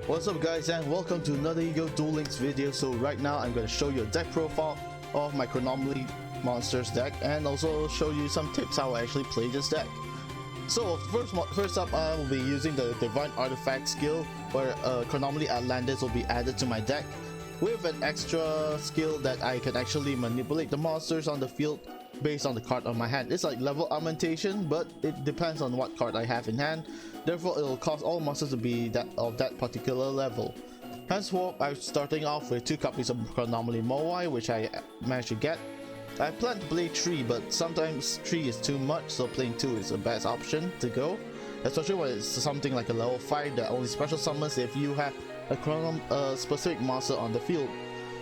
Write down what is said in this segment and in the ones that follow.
What's up guys, and welcome to another YuGiOh Duel Links video. So right now I'm going to show you a deck profile of my Chronomaly monsters deck and also show you some tips how I actually play this deck. So first up, I will be using the Divine Artifact skill where Chronomaly Atlantis will be added to my deck with an extra skill that I can actually manipulate the monsters on the field based on the card on my hand. It's like level augmentation, but it depends on what card I have in hand. Therefore, it will cause all monsters to be of that particular level. Henceforth, I'm starting off with 2 copies of Chronomaly Moai, which I managed to get. I plan to play 3, but sometimes 3 is too much, so playing 2 is the best option to go. Especially when it's something like a level 5 that only special summons if you have a specific monster on the field.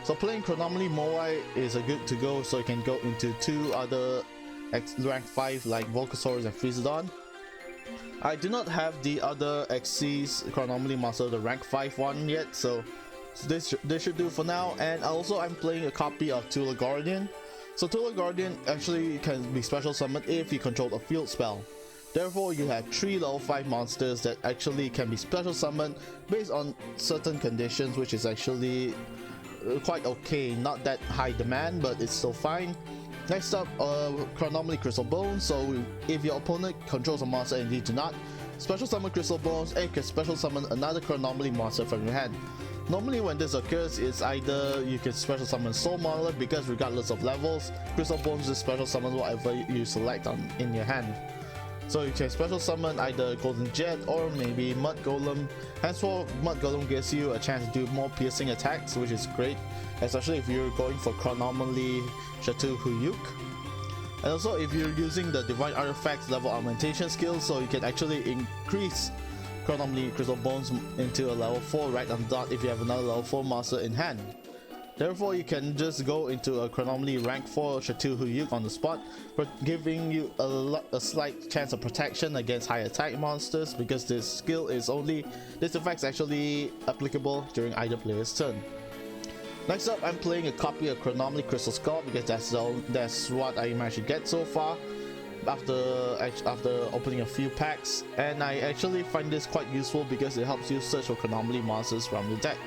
So playing Chronomaly Moai is a good to go, so you can go into 2 other rank 5 like Volcasaurus and Freezodon. I do not have the other Xyz Chronomaly monster, the rank 5 one yet, so this should do for now. And also I'm playing a copy of Tula Guardian. So Tula Guardian actually can be special summoned if you control a field spell. Therefore, you have 3 level 5 monsters that actually can be special summoned based on certain conditions, which is actually quite okay. Not that high demand, but it's still fine. Next up, Chronomaly Crystal Bones. So if your opponent controls a monster and you do not, special summon Crystal Bones and you can special summon another Chronomaly monster from your hand. Normally when this occurs, it's either you can special summon Soul Monolith, because regardless of levels, Crystal Bones is special summon whatever you select in your hand. So you can special summon either Golden Jet or maybe Mud Golem. Henceforth, Mud Golem gives you a chance to do more piercing attacks, which is great, especially if you're going for Chronomaly Chateau Huyuk. And also if you're using the Divine Artifacts level augmentation skill, so you can actually increase Chronomaly Crystal Bones into a level 4 right on the dot if you have another level 4 monster in hand. Therefore, you can just go into a Chronomaly rank 4 Chateau Huyuk on the spot, giving you a slight chance of protection against high attack monsters, because this effect is actually applicable during either player's turn. Next up, I'm playing a copy of Chronomaly Crystal Skull, because that's what I managed to get so far after opening a few packs, and I actually find this quite useful because it helps you search for Chronomaly monsters from the deck.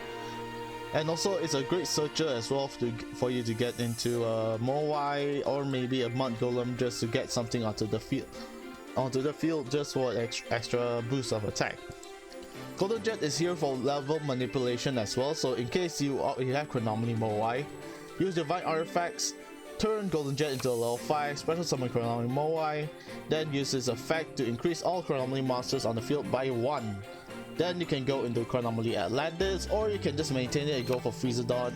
And also it's a great searcher as well for you to get into a Moai or maybe a Mud Golem just to get something onto the field just for an extra boost of attack. Golden Jet is here for level manipulation as well, so in case you have Chronomaly Moai, use Divine Artifacts, turn Golden Jet into a level 5, special summon Chronomaly Moai, then use this effect to increase all Chronomaly monsters on the field by 1. Then you can go into Chronomaly Atlantis, or you can just maintain it and go for Freezodon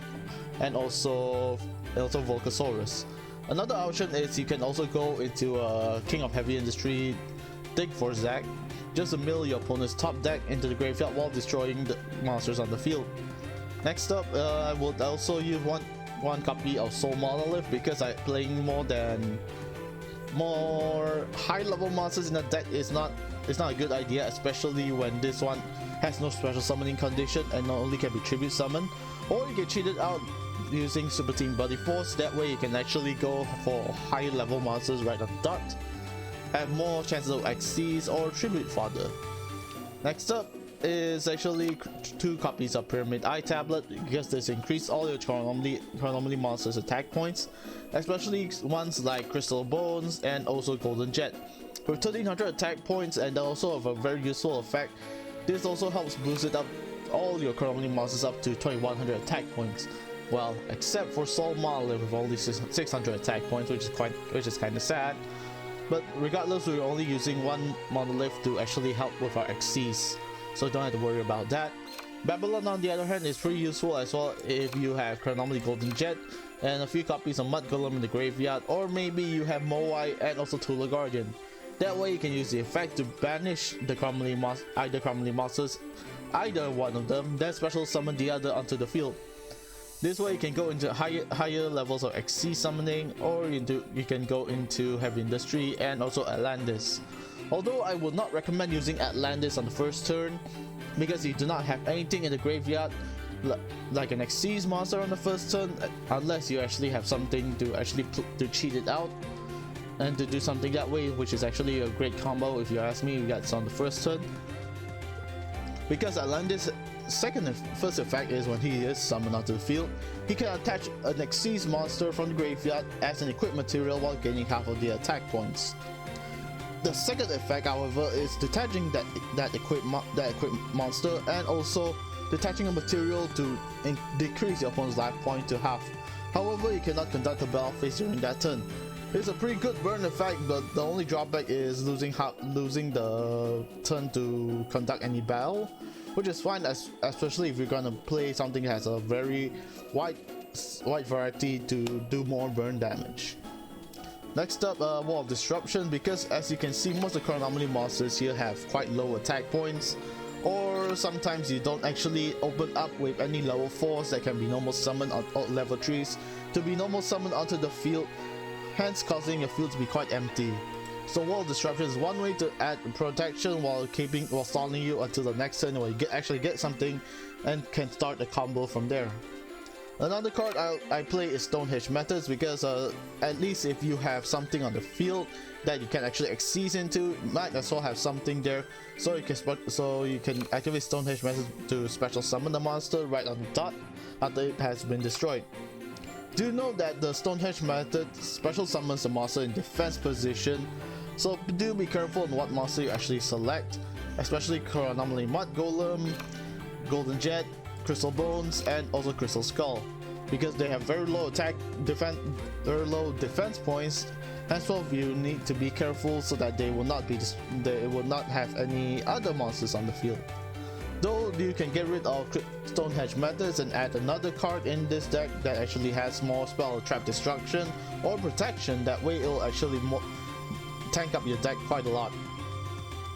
and also Volcasaurus. Another option is you can also go into King of Heavy Industry Dig for Zack, just to mill your opponent's top deck into the graveyard while destroying the monsters on the field. Next up, I would also use one copy of Soul Monolith, because playing more high level monsters in the deck is not a good idea, especially when this one has no special summoning condition and not only can be tribute summoned. Or you can cheat it out using Super Team Body Force. That way you can actually go for high level monsters right on the dot, have more chances of Xyz or tribute fodder. Next up is actually 2 copies of Pyramid Eye Tablet, because this increases all your Chronomaly monsters attack points, especially ones like Crystal Bones and also Golden Jet. With 1300 attack points and also of a very useful effect, this also helps boost it up all your Chronomaly monsters up to 2100 attack points. Well, except for Soul Monolith with only 600 attack points, which is kind of sad. But regardless, we're only using 1 monolith to actually help with our Xyz, so don't have to worry about that. Babylon, on the other hand, is pretty useful as well if you have Chronomaly Golden Jet and a few copies of Mud Golem in the graveyard, or maybe you have Moai and also Tula Guardian. That way you can use the effect to banish the Chronomaly monsters, either one of them, then special summon the other onto the field. This way you can go into higher levels of Xyz summoning, or you can go into Heavy Industry and also Atlantis. Although I would not recommend using Atlantis on the first turn, because you do not have anything in the graveyard like an Xyz monster on the first turn, unless you actually have something to cheat it out. and to do something that way, which is actually a great combo if you ask me. That's on the first turn. because Atlantis' first effect is when he is summoned onto the field, he can attach an Xyz monster from the graveyard as an equipped material while gaining half of the attack points. The second effect, however, is detaching that equipped monster and also detaching a material to decrease your opponent's life point to half. However, you cannot conduct a battle phase during that turn. It's a pretty good burn effect, but the only drawback is losing the turn to conduct any battle, which is fine, especially if you're gonna play something that has a very wide variety to do more burn damage. Next up, Wall of Disruption, because as you can see, most of the Chronomaly monsters here have quite low attack points, or sometimes you don't actually open up with any level 4s that can be normal summoned or level 3s to be normal summoned onto the field, hence causing your field to be quite empty. So Wall of Disruption is one way to add protection while stalling you until the next turn where you actually get something and can start a combo from there. Another card I play is Stonehenge Methods, because at least if you have something on the field that you can actually Xyz into, you might as well have something there, so you can activate Stonehenge Methods to special summon the monster right on the dot after it has been destroyed. Do note that the Stonehenge method special summons the monster in defense position, so do be careful on what monster you actually select, especially Chronomaly Mud Golem, Golden Jet, Crystal Bones, and also Crystal Skull, because they have very low defense points. Henceforth, you need to be careful so that they will not have any other monsters on the field. Though you can get rid of Stonehenge Methods and add another card in this deck that actually has more spell or trap destruction or protection, that way it'll actually tank up your deck quite a lot.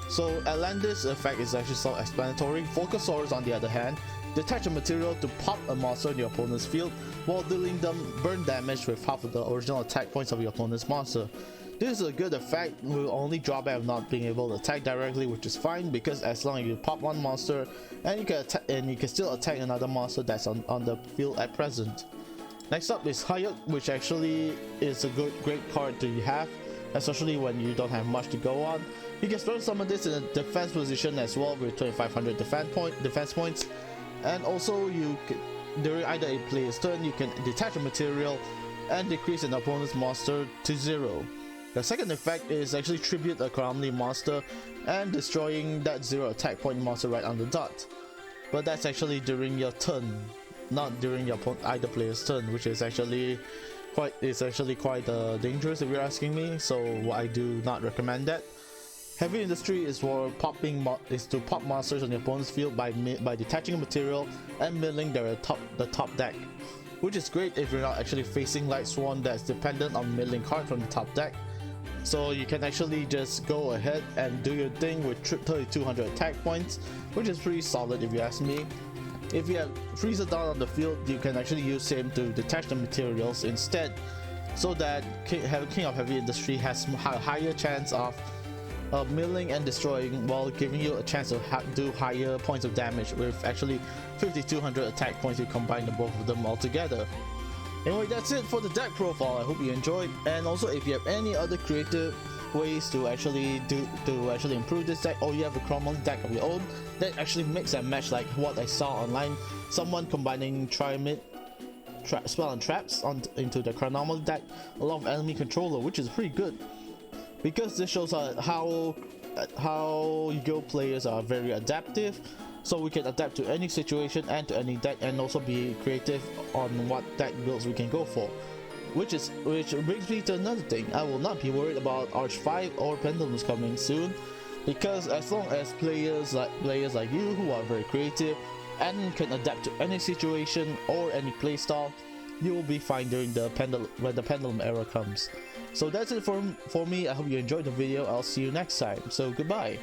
So Atlantis' effect is actually self-explanatory. Focusaurus, on the other hand, detach a material to pop a monster in your opponent's field while dealing them burn damage with half of the original attack points of your opponent's monster. This is a good effect, with only drawback of not being able to attack directly, which is fine, because as long as you pop one monster and you can still attack another monster that's on the field at present. Next up is YuGiOh, which actually is a great card to have, especially when you don't have much to go on. You can special summon this in a defense position as well with 2500 defense points, and also during either a player's turn you can detach a material and decrease an opponent's monster to 0. The second effect is actually tribute a Chronomaly monster and destroying that 0 attack point monster right on the dot. But that's actually during your turn, not during your either player's turn, which is actually quite dangerous if you're asking me, so I do not recommend that. Heavy Industry is to pop monsters on your opponent's field by detaching a material and milling the top deck, which is great if you're not actually facing Light Swan that's dependent on milling cards from the top deck. So you can actually just go ahead and do your thing with 3200 attack points, which is pretty solid if you ask me. If you have Freezer down on the field, you can actually use him to detach the materials instead, so that King of Heavy Industry has a higher chance of milling and destroying, while giving you a chance to do higher points of damage with actually 5200 attack points if you combine the both of them all together. Anyway, that's it for the deck profile. I hope you enjoyed, and also if you have any other creative ways to actually improve this deck, or you have a Chronomaly deck of your own that actually mix and match like what I saw online, someone combining Trimid spell and traps into the Chronomaly deck along with enemy controller, which is pretty good, because this shows how YuGiOh players are very adaptive, so we can adapt to any situation and to any deck, and also be creative on what deck builds we can go for. Which brings me to another thing. I will not be worried about Arch 5 or Pendulums coming soon, because as long as players like you who are very creative and can adapt to any situation or any playstyle, you will be fine during when the Pendulum era comes. So that's it for me. I hope you enjoyed the video. I'll see you next time. So goodbye.